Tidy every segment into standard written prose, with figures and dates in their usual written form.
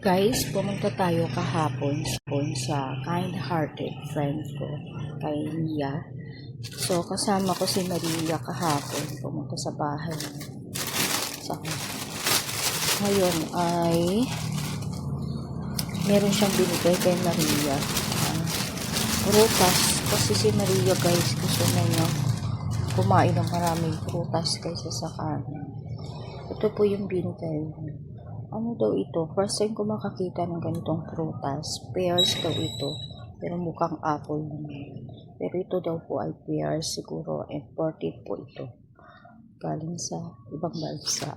Guys, pumunta tayo kahapon sa kind-hearted friend ko, kay Mia. So, kasama ko si Maria kahapon, pumunta sa bahay niya. So, ngayon ay meron siyang binigay kay Maria. Prutas, kasi si Maria guys, gusto na niya kumain ng maraming prutas kaysa sa kanin. Ito po yung binigay niya. Ano daw ito? First time ko makakita ng ganitong prutas. Pears daw ito. Pero mukhang apple naman. Pero ito daw po ay pears. Siguro imported po ito. Galing sa ibang bansa.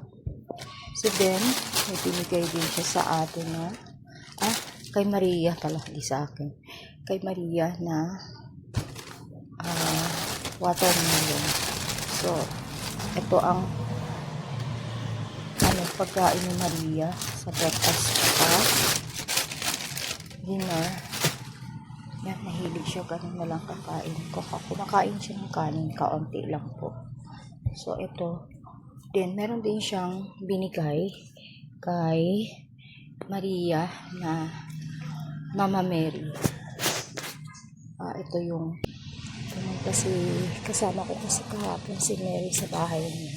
So then, may binigay din siya sa atin na kay Maria pala, di sa akin. Kay Maria na watermelon. So, ito ang pagkain ni Maria sa breakfast pa dinner. Yan, mahilig siya, ganun na lang kakain ko. Kumakain siya ng kanin, kaunti lang po. So ito din, meron din siyang binigay kay Maria na Mama Mary. Ito yung kasama ko kasi kahapon si Mary sa bahay niya.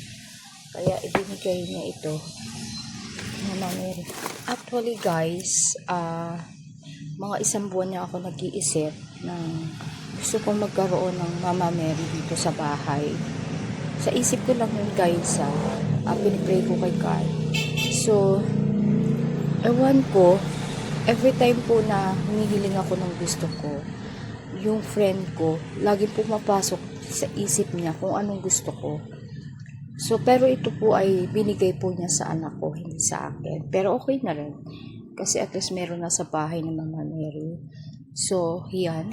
Kaya ibinigay niya ito, Mama Mary. Actually guys, mga isang buwan niya ako nag-iisip ng gusto kong magkaroon ng Mama Mary dito sa bahay. Sa isip ko lang yun guys, pinipray ko kay God. So, ewan ko, every time po na humihiling ako ng gusto ko, yung friend ko, laging pumapasok sa isip niya kung anong gusto ko. So, pero ito po ay binigay po niya sa anak ko, hindi sa akin. Pero okay na rin. Kasi at least meron na sa bahay ni Mama Mary. So, yan.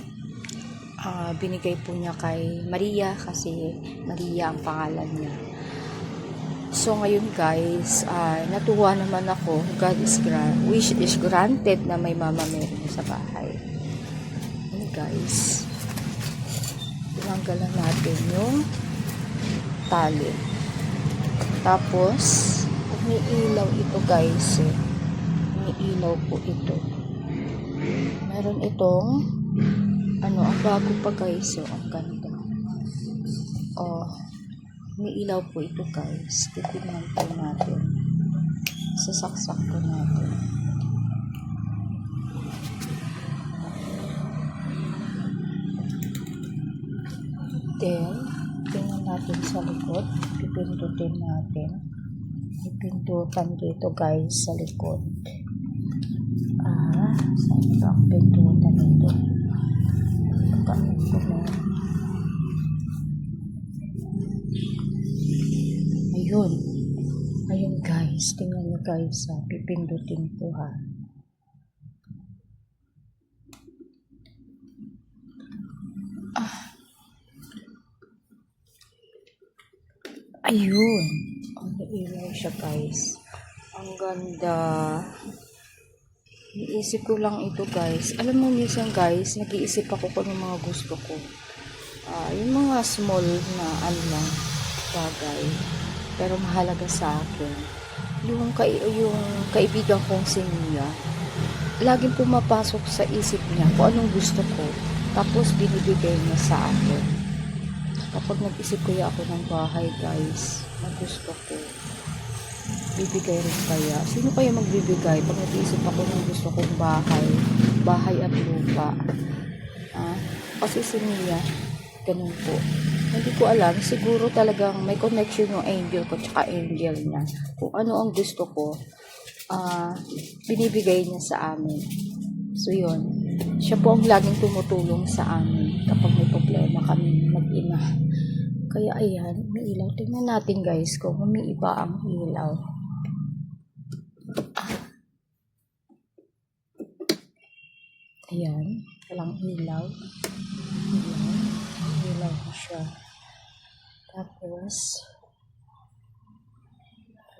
Binigay po niya kay Maria kasi Maria ang pangalan niya. So, ngayon guys, natuwa naman ako. Wish is granted na may Mama Mary sa bahay. Yan guys. Tinanggalan natin yung tali. Tapos, umiilaw ito guys. Umiilaw po ito. Meron itong, ang bago pa guys. Ang ganda. Umiilaw po ito guys. Titignan po natin. Sasaksak po natin. Then, tingnan natin sa likod. Pipindutin natin. Pipindutan dito guys sa likod. Saan ba ang pindutan dito? Pagkain ko na. Ayun. Ayun guys. Tingnan nyo guys. Pipindutin ko ha. Ayun. Ang nailaw siya guys. Ang ganda. Iisip ko lang ito guys. Alam mo minsan guys, nag-iisip ako kung yung mga gusto ko. Yung mga small na lang bagay. Pero mahalaga sa akin. Yung kaibigan kong si Mia, laging pumapasok sa isip niya kung anong gusto ko. Tapos binibigay niya sa akin. Kapag nag-isip kaya ako ng bahay guys, na gusto ko, bibigay rin kaya. Sino kaya magbibigay pag nag-iisip ako ng gusto kong bahay at lupa? Kasi si Mia, ganun po. Hindi ko alam, siguro talagang may connection yung angel ko tsaka angel niya. Kung ano ang gusto ko, binibigay niya sa amin. So yun, siya po ang laging tumutulong sa amin kapag may problema kami mag-ina. Kaya ayan, may ilaw. Tingnan natin guys kung umiiba ang ilaw. Ayan, walang ilaw. Ilaw na siya. Tapos,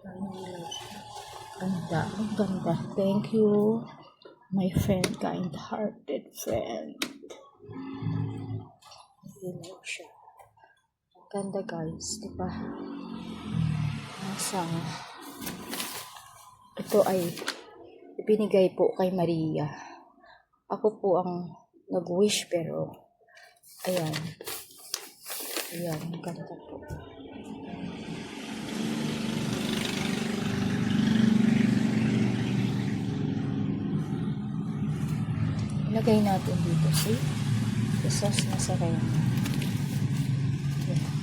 walang ilaw siya. Ganda, ang ganda. Thank you, my friend, kind-hearted friend. Ilaw siya. Ganda guys, diba? Ito binigay po kay Maria. Ako po ang nag-wish pero ayan. Ayan, ganda po. Ilagay natin dito, see? Isas na sa kanya. Ayan.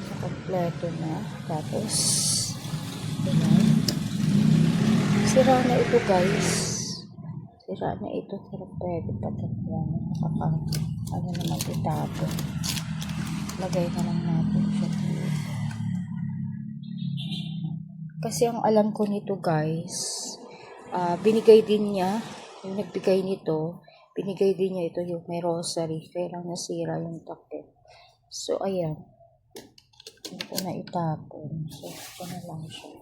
So, kompleto na. Tapos, ayan. Sira na ito, guys. Sira na ito. Pero pwede pa ito. Ano naman itapo. Lagay na lang natin siya dito. Kasi ang alam ko nito, guys, binigay din niya, yung nagbigay nito, binigay din niya ito yung may rosary. Kaya lang nasira yung takip. So, ayan. Hindi ko na itapon. So, ito na lang siya.